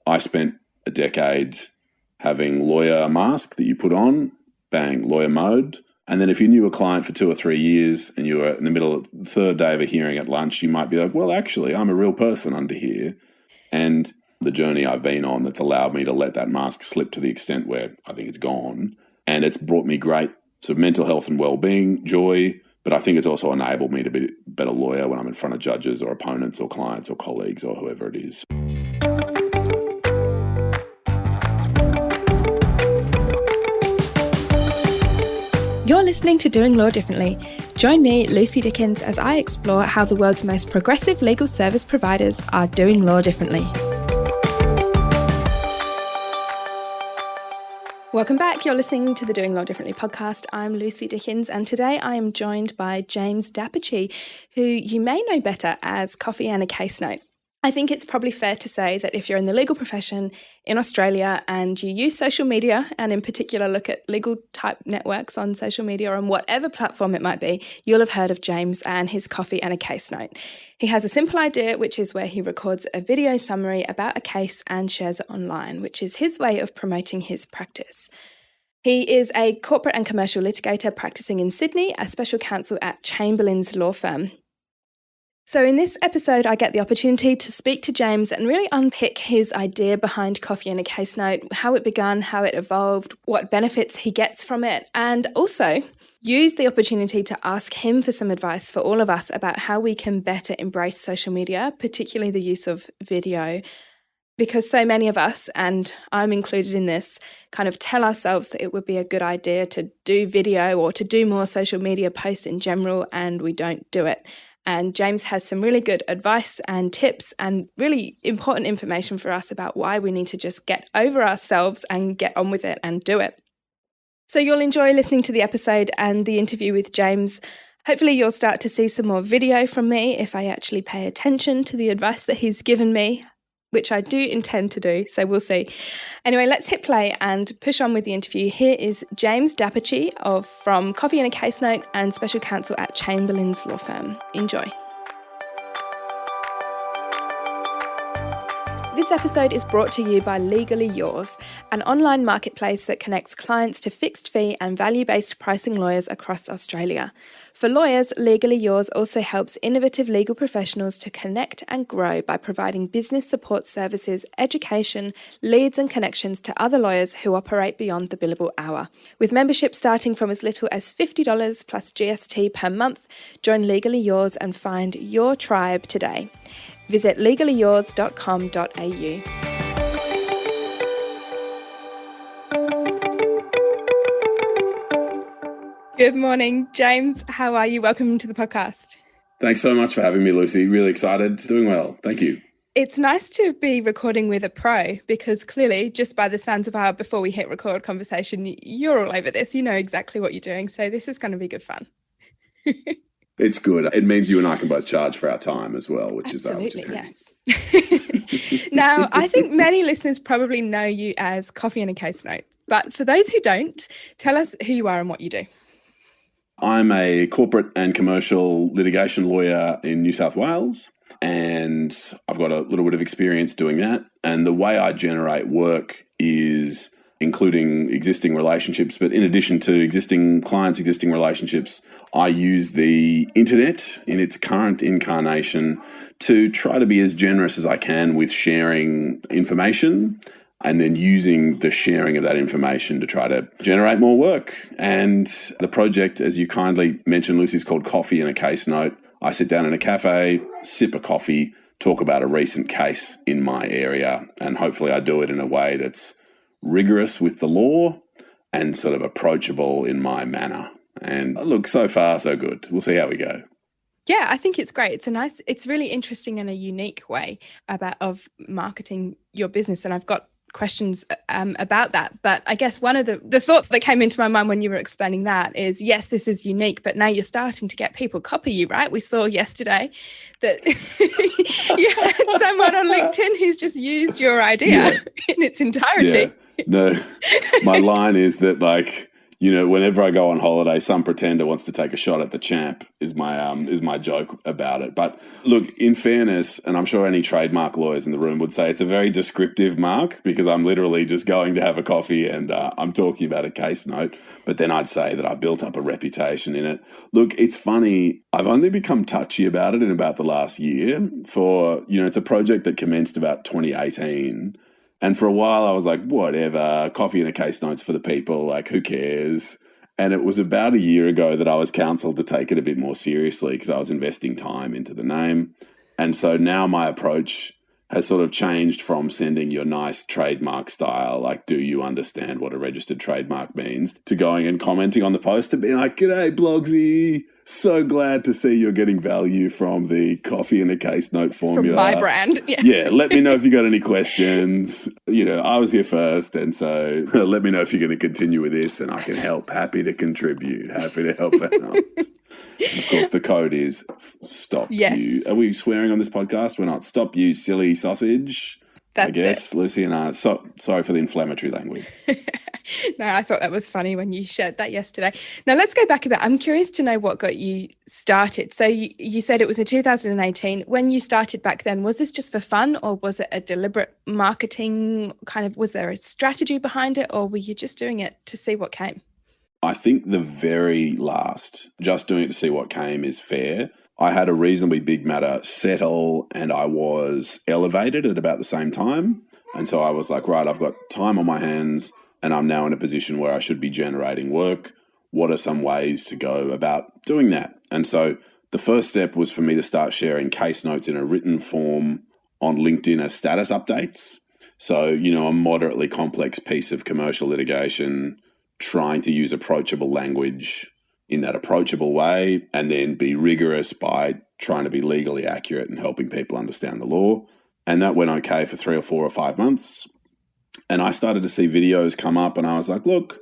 I spent a decade having lawyer mask that you put on, bang, lawyer mode. And then if you knew a client for 2 or 3 years and you were in the middle of the third day of a hearing at lunch, you might be like, well, actually, I'm a real person under here. And the journey I've been on that's allowed me to let that mask slip to the extent where I think it's gone. And it's brought me great sort of mental health and well-being, joy, but I think it's also enabled me to be a better lawyer when I'm in front of judges or opponents or clients or colleagues or whoever it is. You're listening to Doing Law Differently. Join me, Lucy Dickens, as I explore how the world's most progressive legal service providers are doing law differently. Welcome back. You're listening to the Doing Law Differently podcast. I'm Lucy Dickens, and today I am joined by James Dapperchi, who you may know better as Coffee and a Case Note. I think it's probably fair to say that if you're in the legal profession in Australia and you use social media, and in particular look at legal type networks on social media or on whatever platform it might be, you'll have heard of James and his Coffee and a Case Note. He has a simple idea, which is where he records a video summary about a case and shares it online, which is his way of promoting his practice. He is a corporate and commercial litigator practicing in Sydney, a special counsel at Chamberlain's law firm. So in this episode, I get the opportunity to speak to James and really unpick his idea behind Coffee and a Case Note, how it began, how it evolved, what benefits he gets from it, and also use the opportunity to ask him for some advice for all of us about how we can better embrace social media, particularly the use of video. Because so many of us, and I'm included in this, kind of tell ourselves that it would be a good idea to do video or to do more social media posts in general, and we don't do it. And James has some really good advice and tips and really important information for us about why we need to just get over ourselves and get on with it and do it. So you'll enjoy listening to the episode and the interview with James. Hopefully you'll start to see some more video from me if I actually pay attention to the advice that he's given me, which I do intend to do, so we'll see. Anyway, let's hit play and push on with the interview. Here is James Dapperchi from Coffee and a Case Note and special counsel at Chamberlain's law firm. Enjoy. This episode is brought to you by Legally Yours, an online marketplace that connects clients to fixed fee and value-based pricing lawyers across Australia. For lawyers, Legally Yours also helps innovative legal professionals to connect and grow by providing business support services, education, leads and connections to other lawyers who operate beyond the billable hour. With membership starting from as little as $50 plus GST per month, join Legally Yours and find your tribe today. Visit legallyyours.com.au. Good morning, James. How are you? Welcome to the podcast. Thanks so much for having me, Lucy. Really excited. Doing well. Thank you. It's nice to be recording with a pro because clearly, just by the sounds of our before we hit record conversation, you're all over this. You know exactly what you're doing. So this is going to be good fun. It's good. It means you and I can both charge for our time as well, which Absolutely, is handy. Yes. Now, I think many listeners probably know you as Coffee and a Case Note, but for those who don't, tell us who you are and what you do. I'm a corporate and commercial litigation lawyer in New South Wales, and I've got a little bit of experience doing that. And the way I generate work is including existing relationships, but in addition to existing clients, existing relationships, I use the internet in its current incarnation to try to be as generous as I can with sharing information and then using the sharing of that information to try to generate more work. And the project, as you kindly mentioned, Lucy, is called Coffee and a Case Note. I sit down in a cafe, sip a coffee, talk about a recent case in my area, and hopefully I do it in a way that's rigorous with the law and sort of approachable in my manner. And look, so far, so good. We'll see how we go. Yeah, I think it's great. It's really interesting and a unique way of marketing your business. And I've got questions about that. But I guess one of the thoughts that came into my mind when you were explaining that is, yes, this is unique, but now you're starting to get people copy you, right? We saw yesterday that you had someone on LinkedIn who's just used your idea in its entirety. Yeah. No, my line is that whenever I go on holiday, some pretender wants to take a shot at the champ is my joke about it. But look, in fairness, and I'm sure any trademark lawyers in the room would say it's a very descriptive mark because I'm literally just going to have a coffee and I'm talking about a case note. But then I'd say that I've built up a reputation in it. Look, it's funny. I've only become touchy about it in about the last year. It's a project that commenced about 2018. And for a while I was like, whatever, coffee and a case notes for the people, like who cares? And it was about a year ago that I was counselled to take it a bit more seriously because I was investing time into the name. And so now my approach has sort of changed from sending your nice trademark style, like, do you understand what a registered trademark means, to going and commenting on the post and being like, g'day, Blogsy. So glad to see you're getting value from the coffee and a case note formula. From my brand. Yeah, let me know if you got any questions. I was here first, and so let me know if you're going to continue with this, and I can help. Happy to contribute. Happy to help out. Of course, the code is stop you. Are we swearing on this podcast? We're not. Stop you, silly sausage. That's I guess, Lucy and I. Sorry for the inflammatory language. No, I thought that was funny when you shared that yesterday. Now, let's go back a bit. I'm curious to know what got you started. So you said it was in 2018. When you started back then, was this just for fun or was it a deliberate marketing was there a strategy behind it or were you just doing it to see what came? I think the very last, just doing it to see what came, is fair. I had a reasonably big matter settle and I was elevated at about the same time. And so I was like, right, I've got time on my hands and I'm now in a position where I should be generating work. What are some ways to go about doing that? And so the first step was for me to start sharing case notes in a written form on LinkedIn as status updates. So, a moderately complex piece of commercial litigation, trying to use approachable language in that approachable way, and then be rigorous by trying to be legally accurate and helping people understand the law. And that went okay for 3 or 4 or 5 months. And I started to see videos come up and I was like, look,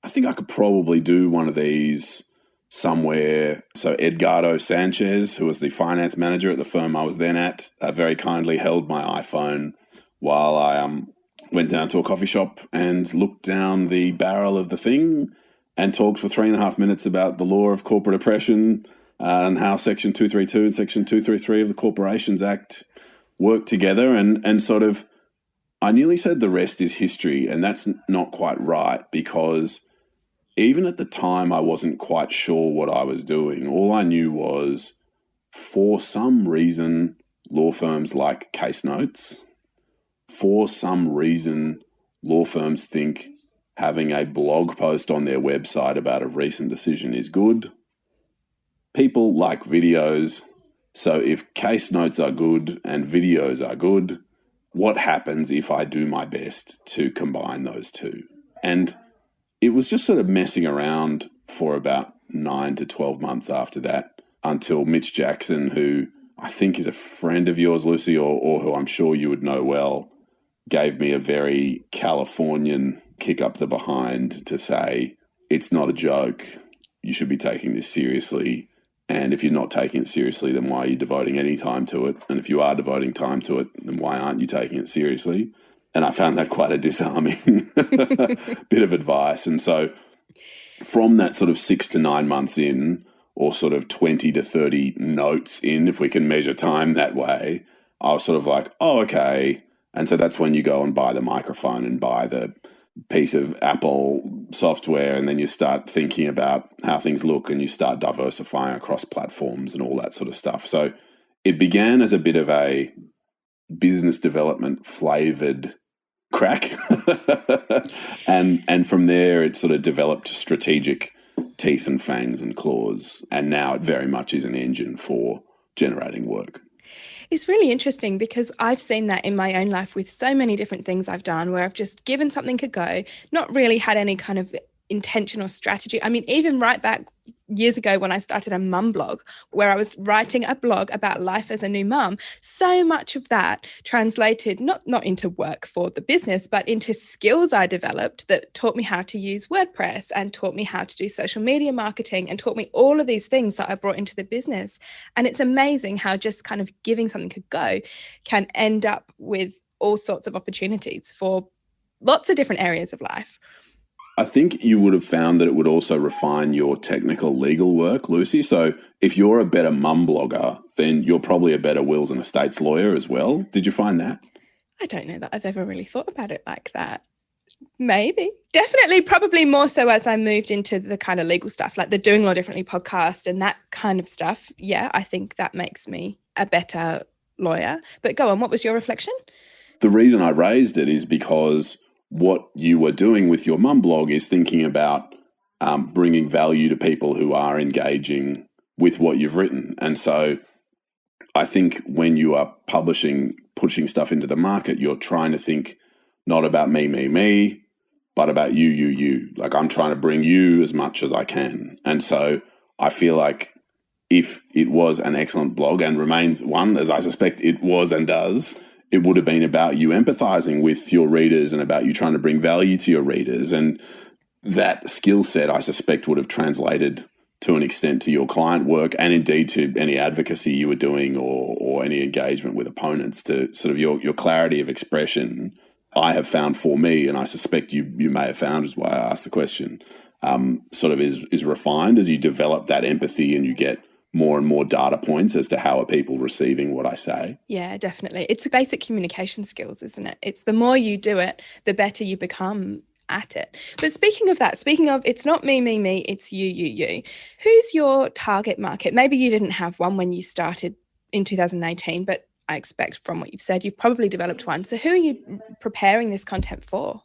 I think I could probably do one of these somewhere. So Edgardo Sanchez, who was the finance manager at the firm I was then at, very kindly held my iPhone while I went down to a coffee shop and looked down the barrel of the thing and talked for 3.5 minutes about the law of corporate oppression and how Section 232 and Section 233 of the Corporations Act work together. And sort of, I nearly said the rest is history, and that's not quite right because even at the time I wasn't quite sure what I was doing. All I knew was for some reason law firms like case notes. For some reason law firms think having a blog post on their website about a recent decision is good. People like videos. So if case notes are good and videos are good, what happens if I do my best to combine those two? And it was just sort of messing around for about 9 to 12 months after that until Mitch Jackson, who I think is a friend of yours, Lucy, or who I'm sure you would know well, gave me a very Californian kick up the behind to say, it's not a joke. You should be taking this seriously. And if you're not taking it seriously, then why are you devoting any time to it? And if you are devoting time to it, then why aren't you taking it seriously? And I found that quite a disarming bit of advice. And so from that sort of 6 to 9 months in, or sort of 20 to 30 notes in, if we can measure time that way, I was sort of like, oh, okay. And so that's when you go and buy the microphone and buy the piece of Apple software, and then you start thinking about how things look and you start diversifying across platforms and all that sort of stuff. So it began as a bit of a business development flavored crack. and from there it sort of developed strategic teeth and fangs and claws. And now it very much is an engine for generating work. It's really interesting because I've seen that in my own life with so many different things I've done where I've just given something a go, not really had any kind of intention or strategy. I mean, even right back years ago when I started a mum blog where I was writing a blog about life as a new mum, so much of that translated not into work for the business, but into skills I developed that taught me how to use WordPress and taught me how to do social media marketing and taught me all of these things that I brought into the business. And it's amazing how just kind of giving something a go can end up with all sorts of opportunities for lots of different areas of life. I think you would have found that it would also refine your technical legal work, Lucy. So if you're a better mum blogger, then you're probably a better wills and estates lawyer as well. Did you find that? I don't know that I've ever really thought about it like that. Maybe. Definitely, probably more so as I moved into the kind of legal stuff, like the Doing Law Differently podcast and that kind of stuff. Yeah, I think that makes me a better lawyer. But go on, what was your reflection? The reason I raised it is because what you were doing with your mum blog is thinking about bringing value to people who are engaging with what you've written. And so I think when you are pushing stuff into the market, you're trying to think not about me, but about you. Like, I'm trying to bring you as much as I can. And so I feel like if it was an excellent blog and remains one, as I suspect it was and does, it would have been about you empathizing with your readers and about you trying to bring value to your readers. And that skill set, I suspect, would have translated to an extent to your client work and indeed to any advocacy you were doing or any engagement with opponents, to sort of your clarity of expression. I have found for me, and I suspect you may have found, is why I asked the question, sort of is refined as you develop that empathy and you get more and more data points as to how are people receiving what I say. Yeah, definitely. It's basic communication skills, isn't it? It's the more you do it, the better you become at it. But speaking of it's not me, it's you. Who's your target market? Maybe you didn't have one when you started in 2018, but I expect from what you've said, you've probably developed one. So who are you preparing this content for?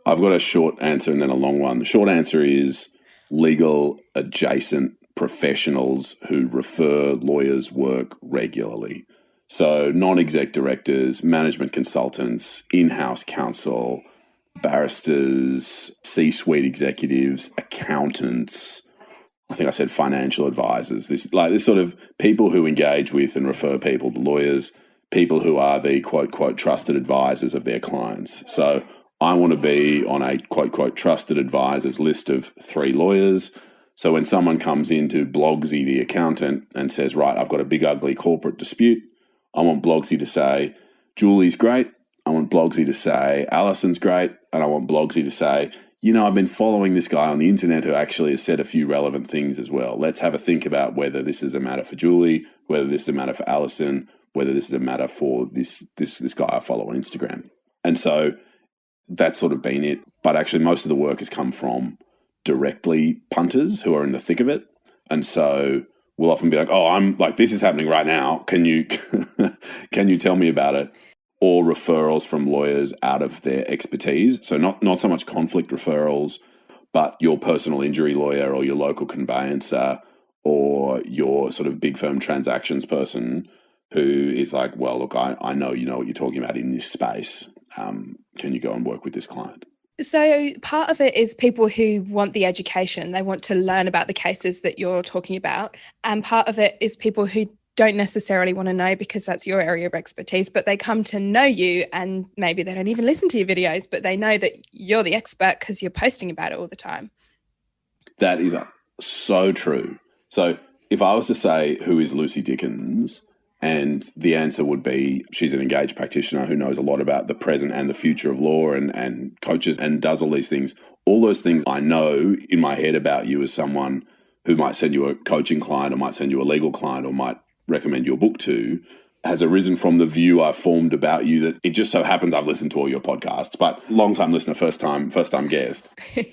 I've got a short answer and then a long one. The short answer is legal adjacent professionals who refer lawyers' work regularly. So non-exec directors, management consultants, in-house counsel, barristers, C-suite executives, accountants, I think I said financial advisors, this sort of people who engage with and refer people to lawyers, people who are the quote trusted advisors of their clients. So I want to be on a quote trusted advisors list of 3 lawyers. So when someone comes into Blogsy, the accountant, and says, right, I've got a big ugly corporate dispute, I want Blogsy to say, Julie's great. I want Blogsy to say, Alison's great. And I want Blogsy to say, I've been following this guy on the internet who actually has said a few relevant things as well. Let's have a think about whether this is a matter for Julie, whether this is a matter for Alison, whether this is a matter for this guy I follow on Instagram. And so that's sort of been it. But actually most of the work has come from directly punters who are in the thick of it. And so we'll often be like, I'm like, this is happening right now. Can you tell me about it? Or referrals from lawyers out of their expertise. So not so much conflict referrals, but your personal injury lawyer or your local conveyancer or your sort of big firm transactions person who is like, well, look, I know you know what you're talking about in this space. Can you go and work with this client? So part of it is people who want the education. They want to learn about the cases that you're talking about. And part of it is people who don't necessarily want to know because that's your area of expertise, but they come to know you and maybe they don't even listen to your videos, but they know that you're the expert because you're posting about it all the time. That is so true. So if I was to say, who is Lucy Dickens? And the answer would be, she's an engaged practitioner who knows a lot about the present and the future of law and coaches and does all these things. All those things I know in my head about you as someone who might send you a coaching client or might send you a legal client or might recommend your book to, has arisen from the view I've formed about you that it just so happens I've listened to all your podcasts, but long-time listener, first-time guest.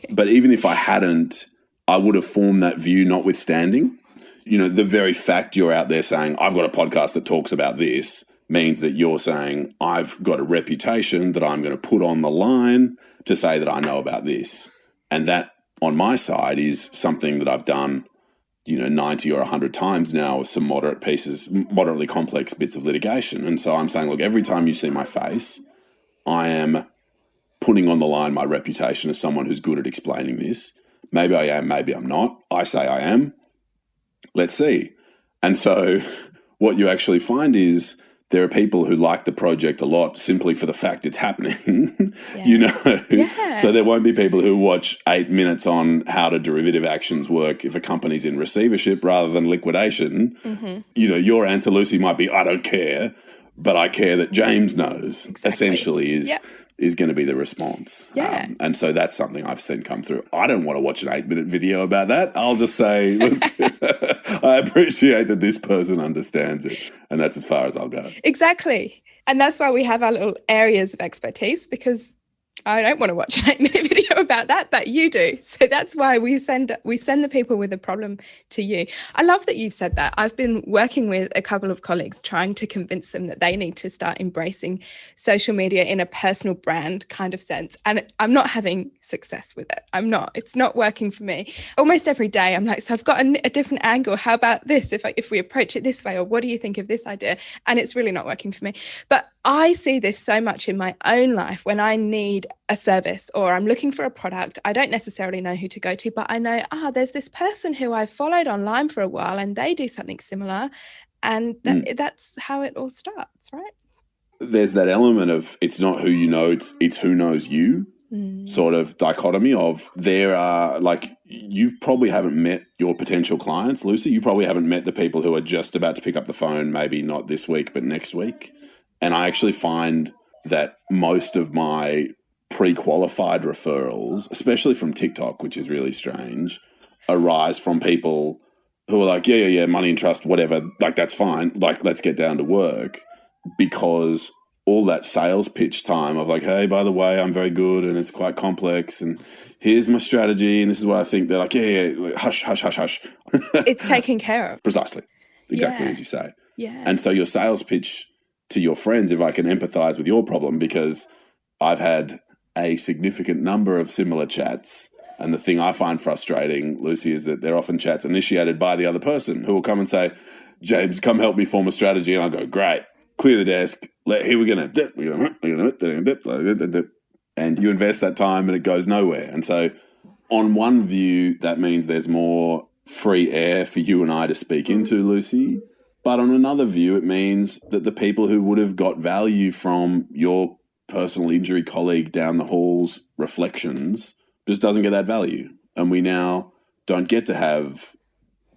But even if I hadn't, I would have formed that view notwithstanding. The very fact you're out there saying, I've got a podcast that talks about this, means that you're saying, I've got a reputation that I'm going to put on the line to say that I know about this. And that, on my side, is something that I've done 90 or 100 times now with some moderately complex bits of litigation. And so I'm saying, look, every time you see my face, I am putting on the line my reputation as someone who's good at explaining this. Maybe I am, maybe I'm not. I say I am. Let's see. And so what you actually find is there are people who like the project a lot simply for the fact it's happening, Yeah. So there won't be people who watch 8 minutes on how do derivative actions work if a company's in receivership rather than liquidation. Mm-hmm. Your answer, Lucy, might be, I don't care, but I care that James knows, essentially, is is going to be the response. Yeah. And so that's something I've seen come through. I don't want to watch an 8-minute video about that. I'll just say, look, I appreciate that this person understands it. And that's as far as I'll go. Exactly. And that's why we have our little areas of expertise, because I don't want to watch an 8-minute video about that, but you do. So that's why we send the people with a problem to you. I love that you've said that. I've been working with a couple of colleagues trying to convince them that they need to start embracing social media in a personal brand kind of sense. And I'm not having success with it. It's not working for me. Almost every day I'm like, so I've got a different angle. How about this? If we approach it this way, or what do you think of this idea? And it's really not working for me. But I see this so much in my own life when I need a service or I'm looking for a product. I don't necessarily know who to go to, but I know, there's this person who I've followed online for a while and they do something similar. And that's how it all starts, right? There's that element of it's not who you know, it's who knows you sort of dichotomy of there are like, you probably haven't met your potential clients, Lucy. You probably haven't met the people who are just about to pick up the phone, maybe not this week, but next week. And I actually find that most of my pre-qualified referrals, especially from TikTok, which is really strange, arise from people who are like, yeah, money and trust, whatever, like that's fine, like let's get down to work, because all that sales pitch time of like, hey, by the way, I'm very good and it's quite complex and here's my strategy and this is what I think. They're like, yeah, hush. It's taken care of. Precisely. Exactly as you say. Yeah. And so your sales pitch to your friends, if I can empathize with your problem, because I've had a significant number of similar chats. And the thing I find frustrating, Lucy, is that they're often chats initiated by the other person who will come and say, James, come help me form a strategy. And I'll go, great, clear the desk. Here we're going to, and you invest that time and it goes nowhere. And so on one view, that means there's more free air for you and I to speak into, Lucy. But on another view, it means that the people who would have got value from your personal injury colleague down the hall's reflections just doesn't get that value. And we now don't get to have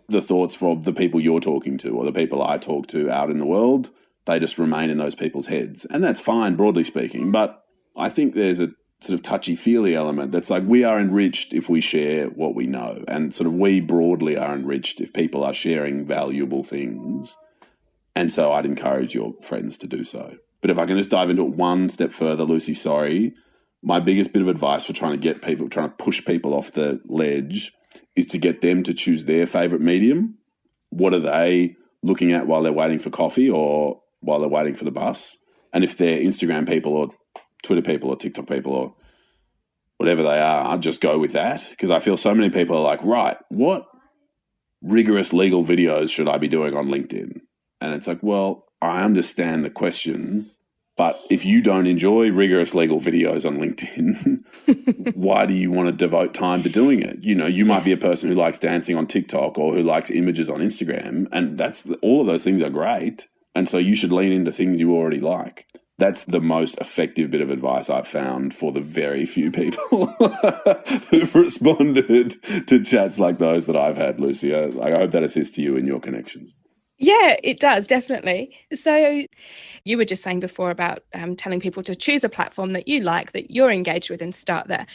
the thoughts from the people you're talking to or the people I talk to out in the world. They just remain in those people's heads. And that's fine, broadly speaking. But I think there's a sort of touchy-feely element that's like we are enriched if we share what we know. And sort of we broadly are enriched if people are sharing valuable things. And so I'd encourage your friends to do so. But if I can just dive into it one step further, Lucy, sorry, my biggest bit of advice for trying to push people off the ledge is to get them to choose their favourite medium. What are they looking at while they're waiting for coffee or while they're waiting for the bus? And if they're Instagram people or Twitter people or TikTok people or whatever they are, just go with that. Because I feel so many people are like, right, what rigorous legal videos should I be doing on LinkedIn? And it's like, well, I understand the question, but if you don't enjoy rigorous legal videos on LinkedIn, why do you want to devote time to doing it? You know, you might be a person who likes dancing on TikTok or who likes images on Instagram, and all of those things are great. And so you should lean into things you already like. That's the most effective bit of advice I've found for the very few people who've responded to chats like those that I've had, Lucy. I hope that assists you in your connections. Yeah, it does, definitely. So you were just saying before about telling people to choose a platform that you like, that you're engaged with, and start there.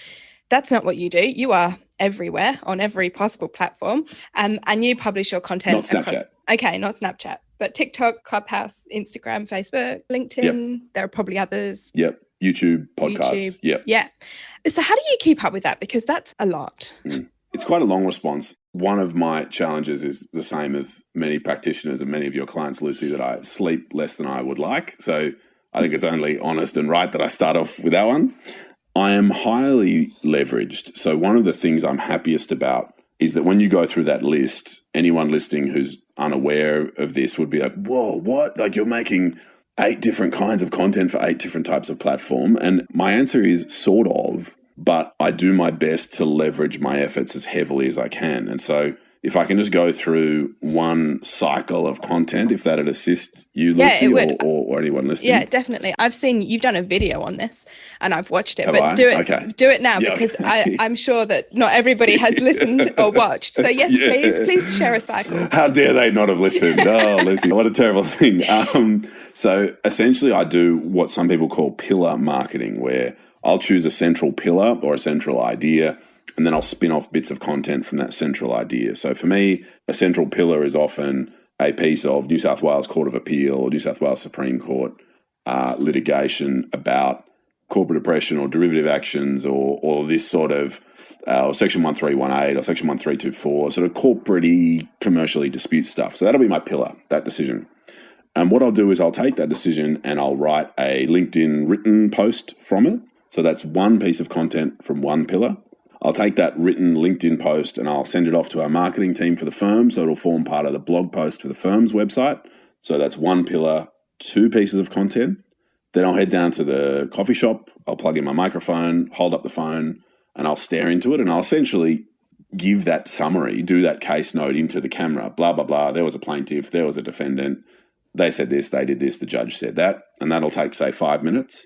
That's not what you do. You are everywhere on every possible platform, and you publish your content. Not Snapchat. Okay, not Snapchat, but TikTok, Clubhouse, Instagram, Facebook, LinkedIn. Yep. There are probably others. Yep. YouTube, podcasts. Yep. Yeah. So how do you keep up with that? Because that's a lot. It's quite a long response. One of my challenges is the same as many practitioners and many of your clients, Lucy, that I sleep less than I would like. So I think it's only honest and right that I start off with that one. I am highly leveraged. So one of the things I'm happiest about is that when you go through that list, anyone listening who's unaware of this would be like, whoa, what? Like you're making 8 different kinds of content for 8 different types of platform. And my answer is sort of, but I do my best to leverage my efforts as heavily as I can. And so if I can just go through one cycle of content, if that'd assist you, Lucy, or anyone listening. Yeah, definitely. I've seen you've done a video on this and I've watched it. Have but I? do it Okay. Do it now, Yeah, because okay. I'm sure that not everybody has listened or watched. So yes, please share a cycle. How dare they not have listened? Oh, Lucy, what a terrible thing. So essentially I do what some people call pillar marketing, where I'll choose a central pillar or a central idea, and then I'll spin off bits of content from that central idea. So for me, a central pillar is often a piece of New South Wales Court of Appeal or New South Wales Supreme Court litigation about corporate oppression or derivative actions or this sort of Section 1318 or Section 1324, sort of corporate-y, commercially dispute stuff. So that'll be my pillar, that decision. And what I'll do is I'll take that decision and I'll write a LinkedIn written post from it. So that's one piece of content from one pillar. I'll take that written LinkedIn post and I'll send it off to our marketing team for the firm, so it'll form part of the blog post for the firm's website. So that's one pillar, two pieces of content. Then I'll head down to the coffee shop, I'll plug in my microphone, hold up the phone, and I'll stare into it, and I'll essentially give that summary, do that case note into the camera, blah, blah, blah. There was a plaintiff, there was a defendant, they said this, they did this, the judge said that, and that'll take, say, 5 minutes.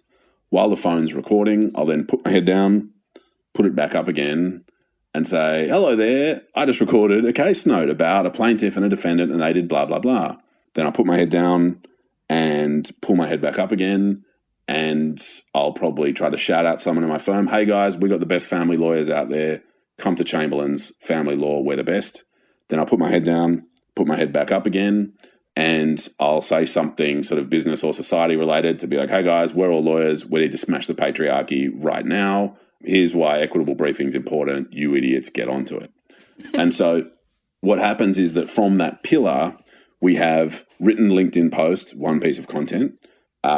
While the phone's recording, I'll then put my head down, put it back up again, and say, hello there, I just recorded a case note about a plaintiff and a defendant and they did blah, blah, blah. Then I'll put my head down and pull my head back up again, and I'll probably try to shout out someone in my firm, hey guys, we got the best family lawyers out there, come to Chamberlain's Family Law, we're the best. Then I'll put my head down, put my head back up again, and I'll say something sort of business or society related to be like, hey guys, we're all lawyers, we need to smash the patriarchy right now. Here's why equitable briefing is important. You idiots, get onto it. And so what happens is that from that pillar, we have written LinkedIn post, one piece of content,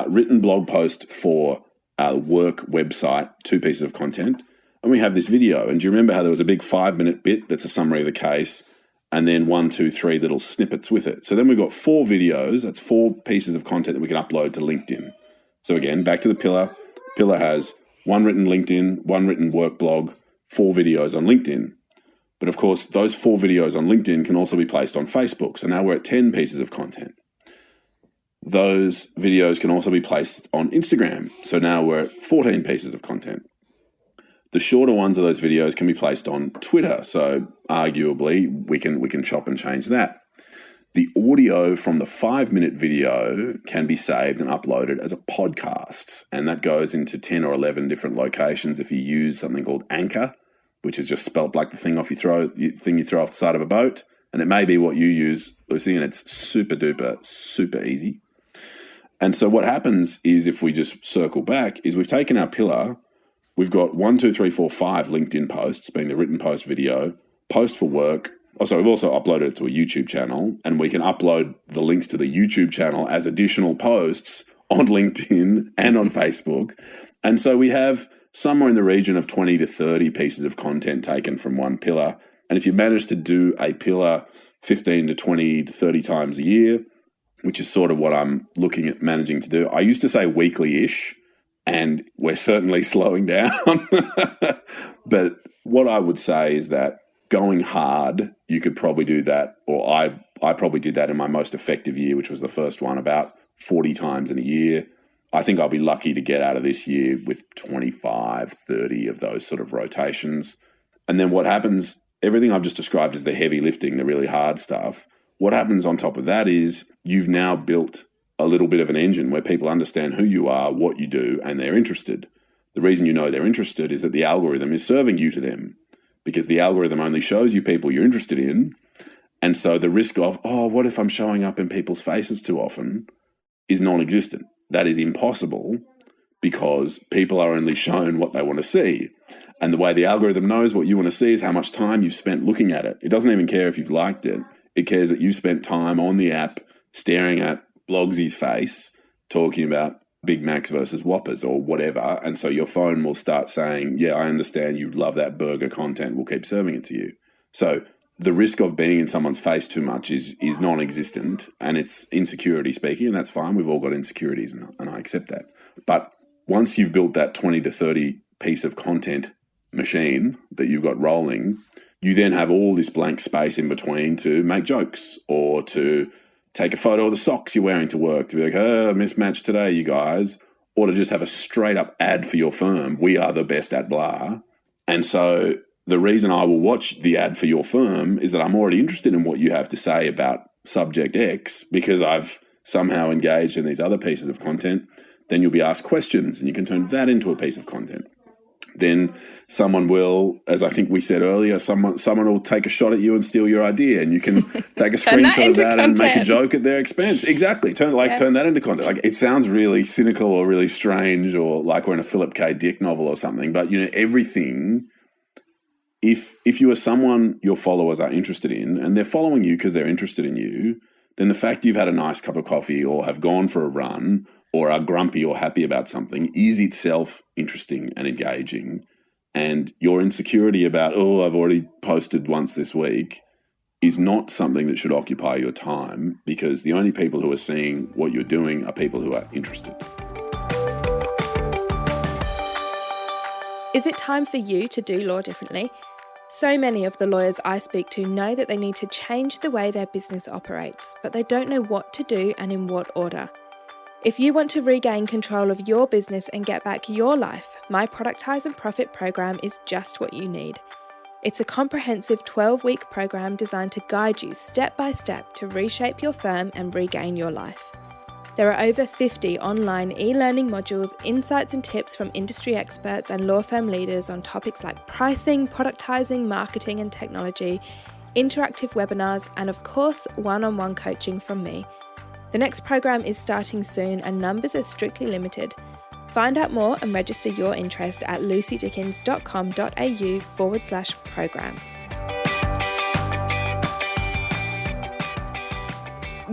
written blog post for our work website, two pieces of content, and we have this video. And do you remember how there was a big 5-minute bit that's a summary of the case, and then 1, 2, 3 little snippets with it? So then we've got 4 videos. That's 4 pieces of content that we can upload to LinkedIn. So again, back to the pillar. Pillar has one written LinkedIn, one written work blog, 4 videos on LinkedIn. But of course, those 4 videos on LinkedIn can also be placed on Facebook. So now we're at 10 pieces of content. Those videos can also be placed on Instagram. So now we're at 14 pieces of content. The shorter ones of those videos can be placed on Twitter. So arguably, we can chop and change that. The audio from the 5-minute video can be saved and uploaded as a podcast, and that goes into 10 or 11 different locations if you use something called Anchor, which is just spelt like the thing you throw off the side of a boat, and it may be what you use, Lucy, and it's super duper, super easy. And so what happens is, if we just circle back, is we've taken our pillar, we've got 1, 2, 3, 4, 5 LinkedIn posts, being the written post video, post for work. Also, we've also uploaded it to a YouTube channel, and we can upload the links to the YouTube channel as additional posts on LinkedIn and on Facebook. And so we have somewhere in the region of 20 to 30 pieces of content taken from one pillar. And if you manage to do a pillar 15 to 20 to 30 times a year, which is sort of what I'm looking at managing to do. I used to say weekly-ish, and we're certainly slowing down. But what I would say is that going hard, you could probably do that, or I probably did that in my most effective year, which was the first one, about 40 times in a year. I think I'll be lucky to get out of this year with 25, 30 of those sort of rotations. And then what happens, everything I've just described is the heavy lifting, the really hard stuff. What happens on top of that is you've now built a little bit of an engine where people understand who you are, what you do, and they're interested. The reason you know they're interested is that the algorithm is serving you to them, because the algorithm only shows you people you're interested in. And so the risk of, what if I'm showing up in people's faces too often, is non-existent. That is impossible, because people are only shown what they want to see. And the way the algorithm knows what you want to see is how much time you've spent looking at it. It doesn't even care if you've liked it. It cares that you've spent time on the app staring at Blogsy's face, talking about Big Macs versus Whoppers or whatever. And so your phone will start saying, yeah, I understand you love that burger content. We'll keep serving it to you. So the risk of being in someone's face too much is non-existent, and it's insecurity speaking, and that's fine. We've all got insecurities, and I accept that. But once you've built that 20 to 30 piece of content machine that you've got rolling, you then have all this blank space in between to make jokes or to take a photo of the socks you're wearing to work, to be like, oh, mismatched today, you guys, or to just have a straight up ad for your firm. We are the best at blah. And so the reason I will watch the ad for your firm is that I'm already interested in what you have to say about subject X because I've somehow engaged in these other pieces of content. Then you'll be asked questions and you can turn that into a piece of content. Then someone will, as I think we said earlier, someone will take a shot at you and steal your idea, and you can take a screenshot of that and make a joke at their expense. Exactly. Turn that into content. Like, it sounds really cynical or really strange, or like we're in a Philip K. Dick novel or something. But everything. If you are someone your followers are interested in, and they're following you because they're interested in you, then the fact you've had a nice cup of coffee or have gone for a run or are grumpy or happy about something is itself interesting and engaging. And your insecurity about, oh, I've already posted once this week, is not something that should occupy your time, because the only people who are seeing what you're doing are people who are interested. Is it time for you to do law differently? So many of the lawyers I speak to know that they need to change the way their business operates, but they don't know what to do and in what order. If you want to regain control of your business and get back your life, my Productize and Profit program is just what you need. It's a comprehensive 12-week program designed to guide you step by step to reshape your firm and regain your life. There are over 50 online e-learning modules, insights and tips from industry experts and law firm leaders on topics like pricing, productizing, marketing and technology, interactive webinars, and of course, one-on-one coaching from me. The next program is starting soon and numbers are strictly limited. Find out more and register your interest at lucydickens.com.au/program.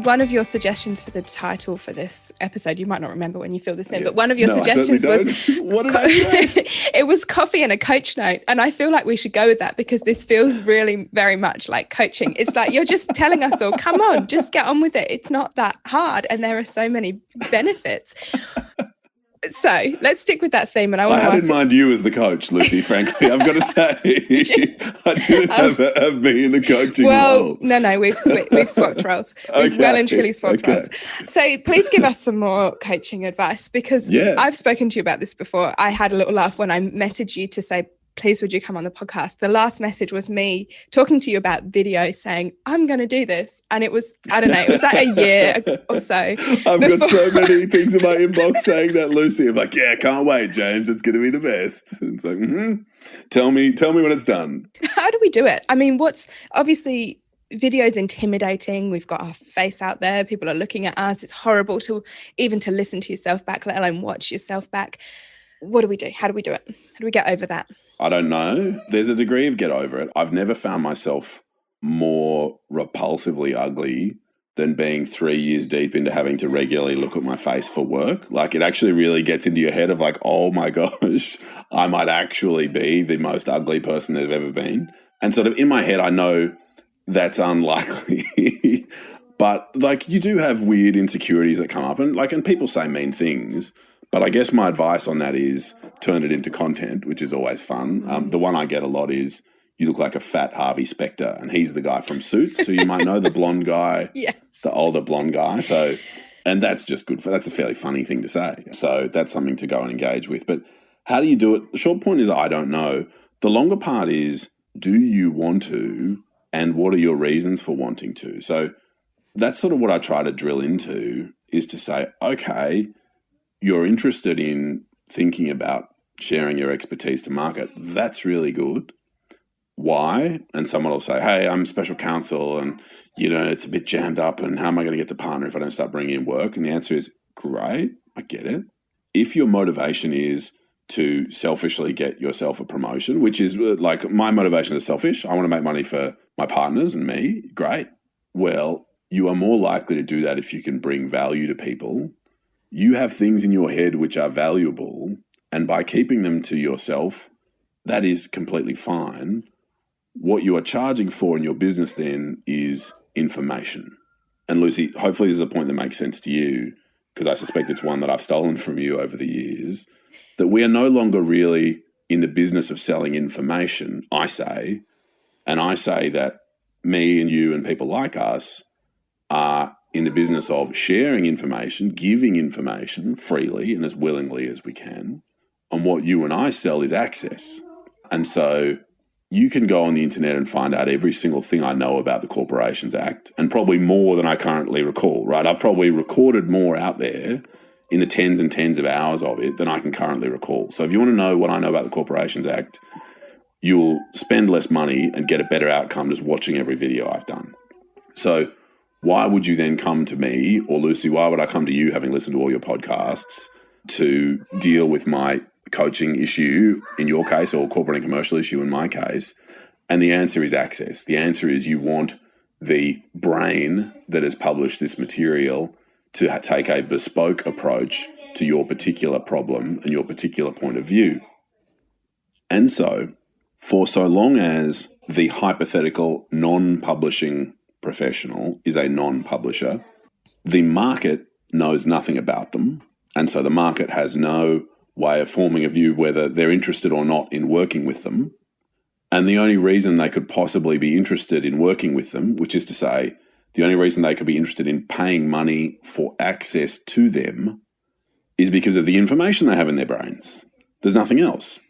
One of your suggestions for the title for this episode, you might not remember when you filled this in, but one of your suggestions was what did I say? It was coffee and a coach note. And I feel like we should go with that because this feels really very much like coaching. It's like you're just telling us all, come on, just get on with it. It's not that hard. And there are so many benefits. So let's stick with that theme. And I had in mind you as the coach, Lucy, frankly. I've got to say, I didn't have me in the coaching role. No, we've swapped roles. We've well and truly swapped roles. So please give us some more coaching advice, because I've spoken to you about this before. I had a little laugh when I messaged you to say, please, would you come on the podcast? The last message was me talking to you about video, saying, I'm going to do this. And it was, I don't know, it was like a year or so. I've got so many things in my inbox saying that, Lucy. I'm like, yeah, can't wait, James. It's going to be the best. It's like, tell me when it's done. How do we do it? I mean, obviously video is intimidating. We've got our face out there. People are looking at us. It's horrible to listen to yourself back, let alone watch yourself back. What do we do? How do we do it? How do we get over that? I don't know. There's a degree of get over it. I've never found myself more repulsively ugly than being 3 years deep into having to regularly look at my face for work. Like, it actually really gets into your head of like, oh my gosh, I might actually be the most ugly person there's ever been. And sort of in my head, I know that's unlikely. But like, you do have weird insecurities that come up, and people say mean things. But I guess my advice on that is turn it into content, which is always fun. The one I get a lot is, you look like a fat Harvey Specter, and he's the guy from Suits, who you might know, the blonde guy, the older blonde guy. So, and that's just good that's a fairly funny thing to say. So that's something to go and engage with. But how do you do it? The short point is, I don't know. The longer part is, do you want to, and what are your reasons for wanting to? So that's sort of what I try to drill into, is to say, okay, you're interested in thinking about sharing your expertise to market. That's really good. Why? And someone will say, hey, I'm special counsel and, it's a bit jammed up, and how am I going to get to partner if I don't start bringing in work? And the answer is, great, I get it. If your motivation is to selfishly get yourself a promotion, which is like, my motivation is selfish. I want to make money for my partners and me. Great. Well, you are more likely to do that if you can bring value to people. You have things in your head which are valuable, and by keeping them to yourself, that is completely fine. What you are charging for in your business then is information. And Lucy, hopefully this is a point that makes sense to you, because I suspect it's one that I've stolen from you over the years, that we are no longer really in the business of selling information, I say, And I say that me and you and people like us are in the business of sharing information, giving information freely and as willingly as we can. And what you and I sell is access. And so you can go on the internet and find out every single thing I know about the Corporations Act, and probably more than I currently recall, right? I've probably recorded more out there in the tens and tens of hours of it than I can currently recall. So if you want to know what I know about the Corporations Act, you'll spend less money and get a better outcome just watching every video I've done. So why would you then come to me, or Lucy, why would I come to you having listened to all your podcasts to deal with my coaching issue in your case, or corporate and commercial issue in my case? And the answer is access. The answer is you want the brain that has published this material to take a bespoke approach to your particular problem and your particular point of view. And so, for so long as the hypothetical non-publishing professional is a non-publisher, the market knows nothing about them. And so the market has no way of forming a view whether they're interested or not in working with them. And the only reason they could possibly be interested in working with them, which is to say, the only reason they could be interested in paying money for access to them, is because of the information they have in their brains. There's nothing else.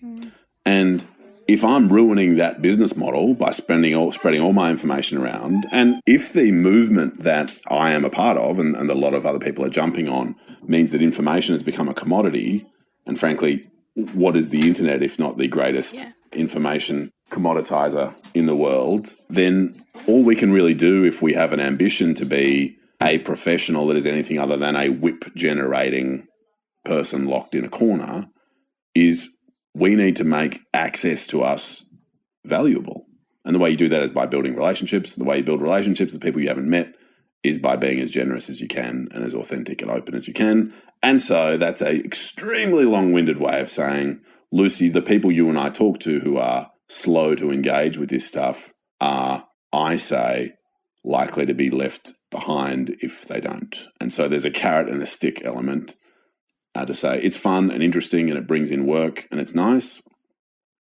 And if I'm ruining that business model by spreading all my information around, and if the movement that I am a part of and a lot of other people are jumping on means that information has become a commodity, and frankly, what is the internet if not the greatest information commoditizer in the world, then all we can really do if we have an ambition to be a professional that is anything other than a whip-generating person locked in a corner is we need to make access to us valuable. And the way you do that is by building relationships. The way you build relationships with people you haven't met is by being as generous as you can and as authentic and open as you can. And so that's an extremely long-winded way of saying, Lucy, the people you and I talk to who are slow to engage with this stuff are, I say, likely to be left behind if they don't. And so there's a carrot and a stick element to say it's fun and interesting and it brings in work and it's nice.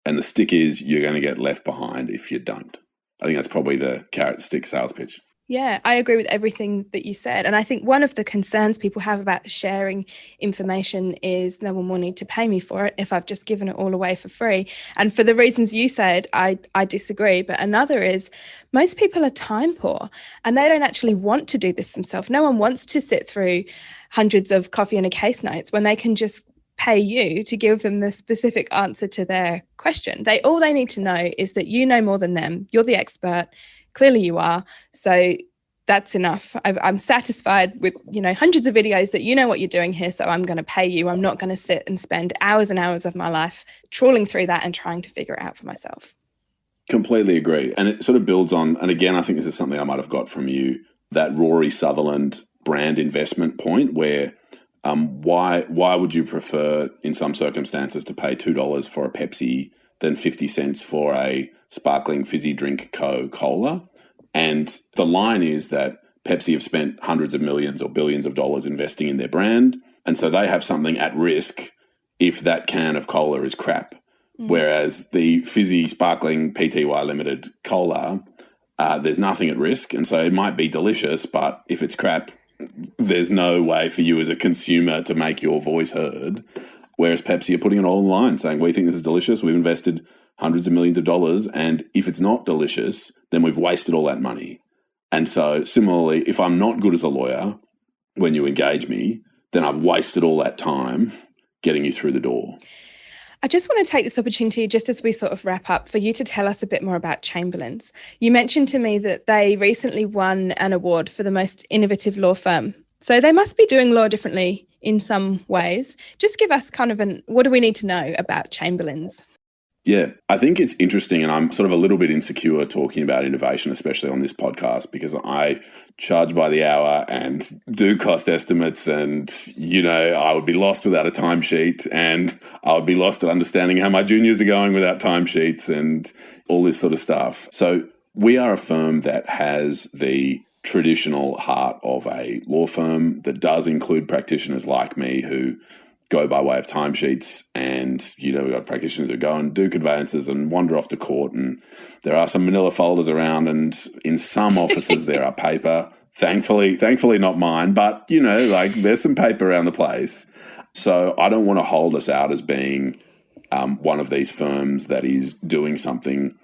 And the stick is you're going to get left behind if you don't. I think that's probably the carrot stick sales pitch. Yeah, I agree with everything that you said. And I think one of the concerns people have about sharing information is no one will need to pay me for it if I've just given it all away for free. And for the reasons you said, I disagree. But another is most people are time poor and they don't actually want to do this themselves. No one wants to sit through hundreds of coffee and a case notes when they can just pay you to give them the specific answer to their question. All they need to know is that you know more than them. You're the expert. Clearly you are. So that's enough. I'm satisfied with, hundreds of videos that you know what you're doing here. So I'm going to pay you. I'm not going to sit and spend hours and hours of my life trawling through that and trying to figure it out for myself. Completely agree. And it sort of builds on, and again, I think this is something I might have got from you, that Rory Sutherland brand investment point where why would you prefer in some circumstances to pay $2 for a Pepsi than 50 cents for a sparkling fizzy drink Coca-Cola? And the line is that Pepsi have spent hundreds of millions or billions of dollars investing in their brand. And so they have something at risk if that can of cola is crap. Whereas the fizzy sparkling PTY Limited cola, there's nothing at risk. And so it might be delicious, but if it's crap, there's no way for you as a consumer to make your voice heard. Whereas Pepsi are putting it all online saying, we think this is delicious. We've invested hundreds of millions of dollars. And if it's not delicious, then we've wasted all that money. And so similarly, if I'm not good as a lawyer when you engage me, then I've wasted all that time getting you through the door. I just want to take this opportunity, just as we sort of wrap up, for you to tell us a bit more about Chamberlain's. You mentioned to me that they recently won an award for the most innovative law firm. So they must be doing law differently in some ways. Just give us kind of what do we need to know about Chamberlain's? Yeah, I think it's interesting, and I'm sort of a little bit insecure talking about innovation, especially on this podcast, because I charge by the hour and do cost estimates, and, I would be lost without a timesheet, and I would be lost at understanding how my juniors are going without timesheets and all this sort of stuff. So we are a firm that has the traditional heart of a law firm that does include practitioners like me who go by way of timesheets, and we've got practitioners who go and do conveyances and wander off to court, and there are some manila folders around, and in some offices there are paper. Thankfully not mine, but there's some paper around the place. So I don't want to hold us out as being one of these firms that is doing something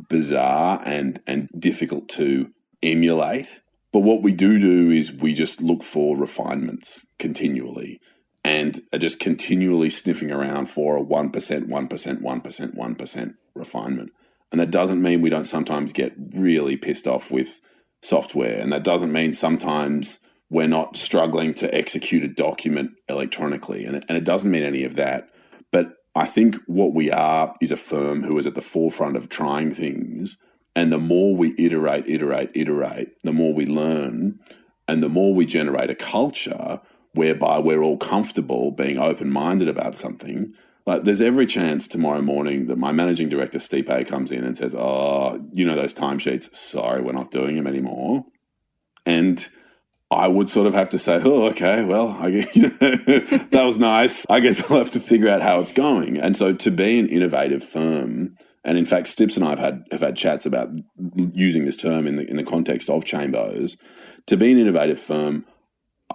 bizarre and difficult to emulate. But what we do is we just look for refinements continually, and are just continually sniffing around for a 1%, 1%, 1%, 1% refinement. And that doesn't mean we don't sometimes get really pissed off with software. And that doesn't mean sometimes we're not struggling to execute a document electronically. And it doesn't mean any of that. But I think what we are is a firm who is at the forefront of trying things. And the more we iterate, the more we learn, and the more we generate a culture whereby we're all comfortable being open-minded about something. Like, there's every chance tomorrow morning that my managing director, Stipe, comes in and says, those timesheets, sorry, we're not doing them anymore. And I would sort of have to say, oh, okay, well, that was nice. I guess I'll have to figure out how it's going. And so to be an innovative firm, and in fact, Stips and I have had chats about using this term in the context of Chambos, to be an innovative firm,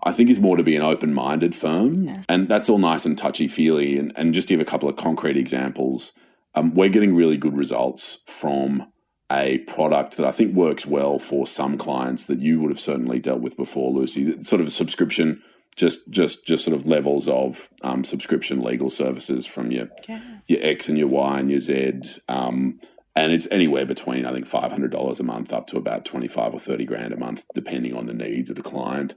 I think is more to be an open-minded firm. Yeah. And that's all nice and touchy-feely. And just to give a couple of concrete examples, we're getting really good results from a product that I think works well for some clients that you would have certainly dealt with before, Lucy. Sort of a subscription, just sort of levels of subscription legal services from your X and your Y and your Z. And it's anywhere between, I think, $500 a month up to about 25 or 30 grand a month, depending on the needs of the client.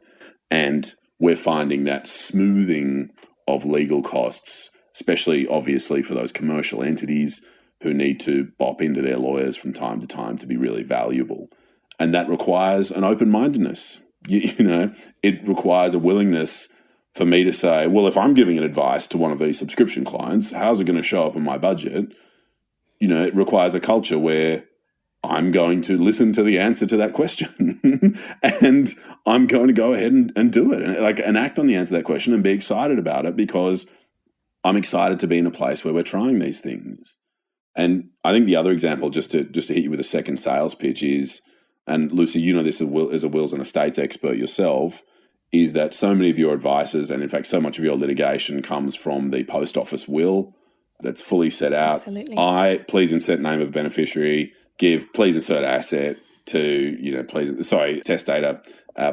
And we're finding that smoothing of legal costs, especially obviously for those commercial entities who need to bop into their lawyers from time to time, to be really valuable. And that requires an open-mindedness. It requires a willingness for me to say, well, if I'm giving an advice to one of these subscription clients, how's it going to show up in my budget? It requires a culture where I'm going to listen to the answer to that question and I'm going to go ahead and do it and act on the answer to that question and be excited about it, because I'm excited to be in a place where we're trying these things. And I think the other example, just to hit you with a second sales pitch, is, and Lucy, this as a wills and estates expert yourself, is that so many of your advices, and in fact so much of your litigation, comes from the post office will that's fully set out. Absolutely. Please insert name of beneficiary, please insert asset to, test data,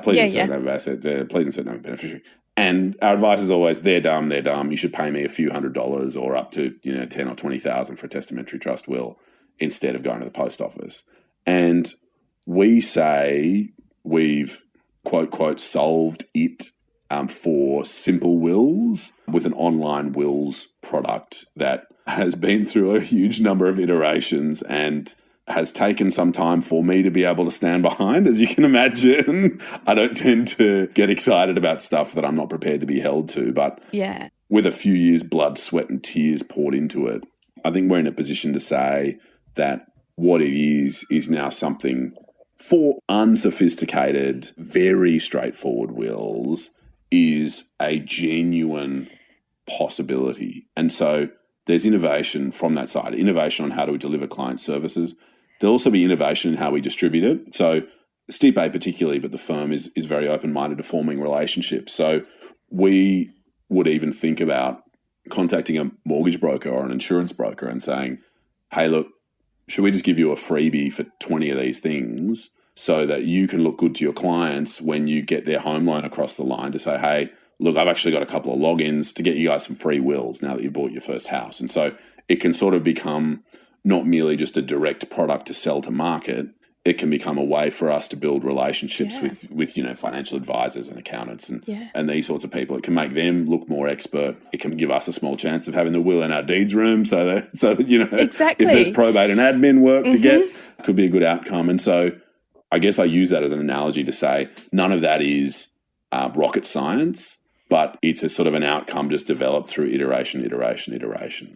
please insert name of asset, please insert name of beneficiary. And our advice is always, they're dumb. You should pay me a few $100s or up to, 10 or 20,000 for a testamentary trust will, instead of going to the post office. And we say we've, quote, quote, solved it for simple wills with an online wills product that has been through a huge number of iterations and has taken some time for me to be able to stand behind. As you can imagine, I don't tend to get excited about stuff that I'm not prepared to be held to. But with a few years' blood, sweat and tears poured into it, I think we're in a position to say that what it is now something for unsophisticated, very straightforward wills is a genuine possibility. And so there's innovation from that side, innovation on how do we deliver client services. There'll also be innovation in how we distribute it. So Stipe particularly, but the firm is very open-minded to forming relationships. So we would even think about contacting a mortgage broker or an insurance broker and saying, hey, look, should we just give you a freebie for 20 of these things so that you can look good to your clients when you get their home loan across the line, to say, hey, look, I've actually got a couple of logins to get you guys some free wills now that you bought your first house. And so it can sort of become not merely just a direct product to sell to market. It can become a way for us to build relationships with financial advisors and accountants and these sorts of people. It can make them look more expert. It can give us a small chance of having the will in our deeds room so that exactly. If there's probate and admin work to get, it could be a good outcome. And so I guess I use that as an analogy to say none of that is rocket science, but it's a sort of an outcome just developed through iteration.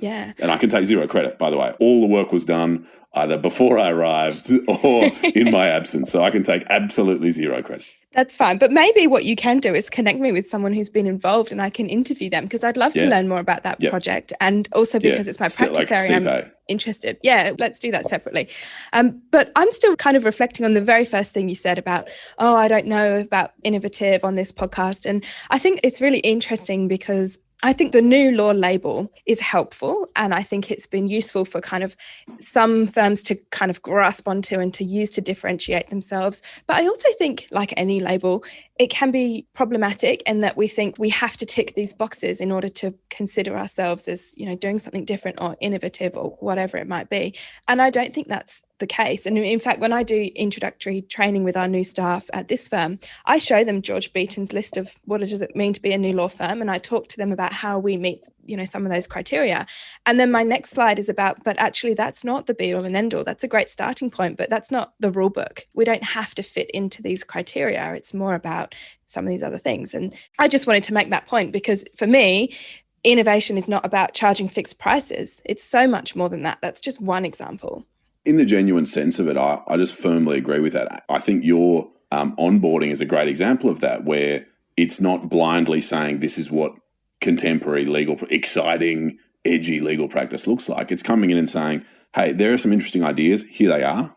Yeah. And I can take zero credit, by the way. All the work was done either before I arrived or in my absence. So I can take absolutely zero credit. That's fine. But maybe what you can do is connect me with someone who's been involved and I can interview them, because I'd love to learn more about that project. And also because it's my practice area, I'm interested. Yeah, let's do that separately. But I'm still kind of reflecting on the very first thing you said about, I don't know about innovative on this podcast. And I think it's really interesting because I think the new law label is helpful, and I think it's been useful for kind of some firms to kind of grasp onto and to use to differentiate themselves. But I also think, like any label, it can be problematic in that we think we have to tick these boxes in order to consider ourselves as, doing something different or innovative or whatever it might be. And I don't think that's the case. And in fact, when I do introductory training with our new staff at this firm, I show them George Beaton's list of what does it mean to be a new law firm, and I talk to them about how we meet some of those criteria. And then my next slide is about, but actually that's not the be all and end all. That's a great starting point, but that's not the rule book. We don't have to fit into these criteria. It's more about some of these other things. And I just wanted to make that point because for me, innovation is not about charging fixed prices. It's so much more than that. That's just one example. In the genuine sense of it, I just firmly agree with that. I think your onboarding is a great example of that, where it's not blindly saying this is what contemporary legal, exciting, edgy legal practice looks like. It's coming in and saying, hey, there are some interesting ideas. Here they are.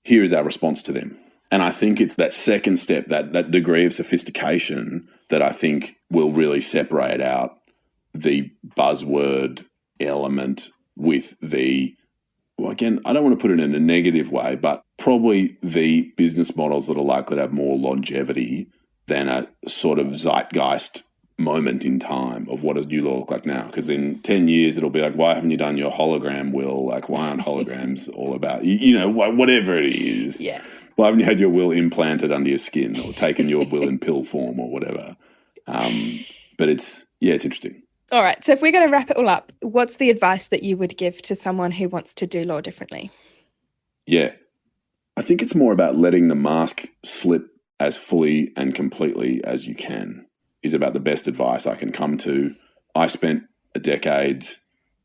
Here is our response to them. And I think it's that second step, that degree of sophistication that I think will really separate out the buzzword element with the, well, again, I don't want to put it in a negative way, but probably the business models that are likely to have more longevity than a sort of zeitgeist moment in time of what does new law look like now. Because in 10 years, it'll be like, why haven't you done your hologram will? Like, why aren't holograms all about, whatever it is. Yeah. Why haven't you had your will implanted under your skin or taken your will in pill form or whatever? But it's interesting. All right. So if we're going to wrap it all up, what's the advice that you would give to someone who wants to do law differently? Yeah. I think it's more about letting the mask slip as fully and completely as you can is about the best advice I can come to. I spent a decade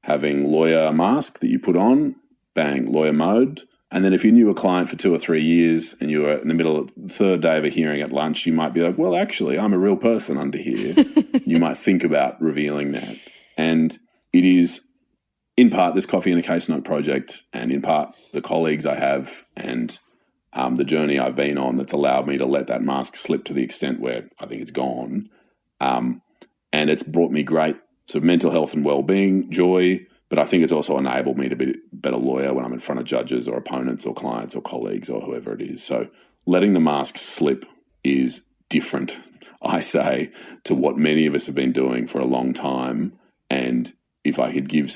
having lawyer mask that you put on, bang, lawyer mode. And then if you knew a client for 2 or 3 years and you were in the middle of the third day of a hearing at lunch, you might be like, well, actually, I'm a real person under here. You might think about revealing that. And it is in part this Coffee and a Case Note project, and in part the colleagues I have and the journey I've been on that's allowed me to let that mask slip to the extent where I think it's gone. And it's brought me great sort of mental health and well-being, joy, but I think it's also enabled me to be a better lawyer when I'm in front of judges or opponents or clients or colleagues or whoever it is. So letting the mask slip is different, I say, to what many of us have been doing for a long time. And if I could give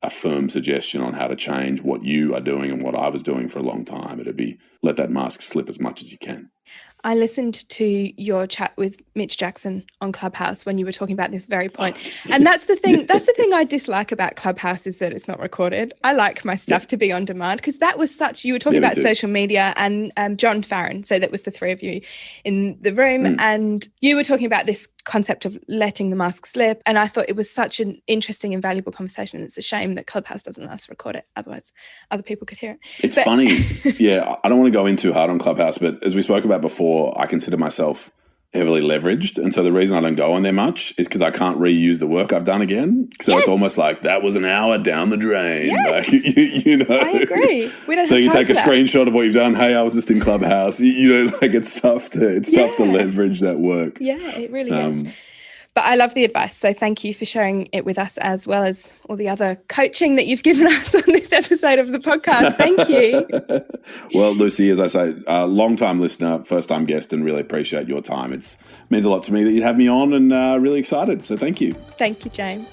a firm suggestion on how to change what you are doing and what I was doing for a long time, it'd be let that mask slip as much as you can. I listened to your chat with Mitch Jackson on Clubhouse when you were talking about this very point. And that's the thing I dislike about Clubhouse is that it's not recorded. I like my stuff to be on demand because that was you were talking about social media and John Farron. So that was the three of you in the room and you were talking about this concept of letting the mask slip. And I thought it was such an interesting and valuable conversation. And it's a shame that Clubhouse doesn't let us record it. Otherwise, other people could hear it. It's funny. Yeah, I don't want to go in too hard on Clubhouse, but as we spoke about before, I consider myself heavily leveraged. And so the reason I don't go on there much is because I can't reuse the work I've done again. So it's almost like that was an hour down the drain. Yes. Like, I agree. We don't so have you time take a for that. screenshot of what you've done. Hey, I was just in Clubhouse. It's tough to leverage that work. Yeah, it really is. But I love the advice. So thank you for sharing it with us as well as all the other coaching that you've given us on this episode of the podcast. Thank you. Well, Lucy, as I say, long-time listener, first-time guest, and really appreciate your time. It means a lot to me that you'd have me on and really excited. So thank you. Thank you, James.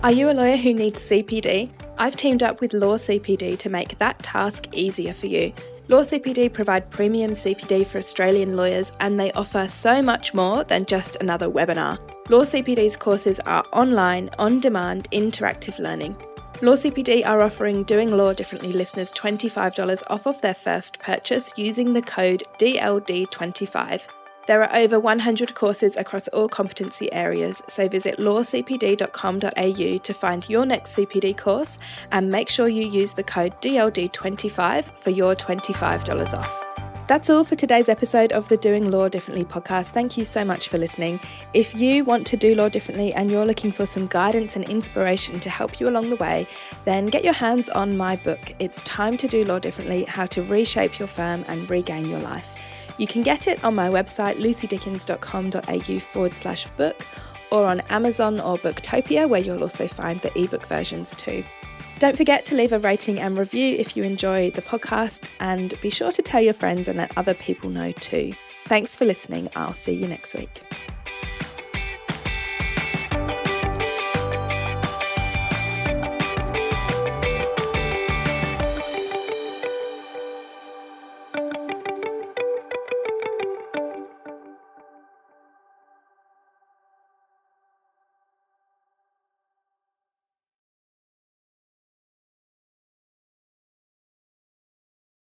Are you a lawyer who needs CPD? I've teamed up with Law CPD to make that task easier for you. Law CPD provide premium CPD for Australian lawyers and they offer so much more than just another webinar. Law CPD's courses are online, on-demand, interactive learning. Law CPD are offering Doing Law Differently listeners $25 off of their first purchase using the code DLD25. There are over 100 courses across all competency areas, so visit lawcpd.com.au to find your next CPD course and make sure you use the code DLD25 for your $25 off. That's all for today's episode of the Doing Law Differently podcast. Thank you so much for listening. If you want to do law differently and you're looking for some guidance and inspiration to help you along the way, then get your hands on my book. It's Time to Do Law Differently: How to Reshape Your Firm and Regain Your Life. You can get it on my website, lucydickens.com.au/book, or on Amazon or Booktopia, where you'll also find the ebook versions too. Don't forget to leave a rating and review if you enjoy the podcast, and be sure to tell your friends and let other people know too. Thanks for listening. I'll see you next week.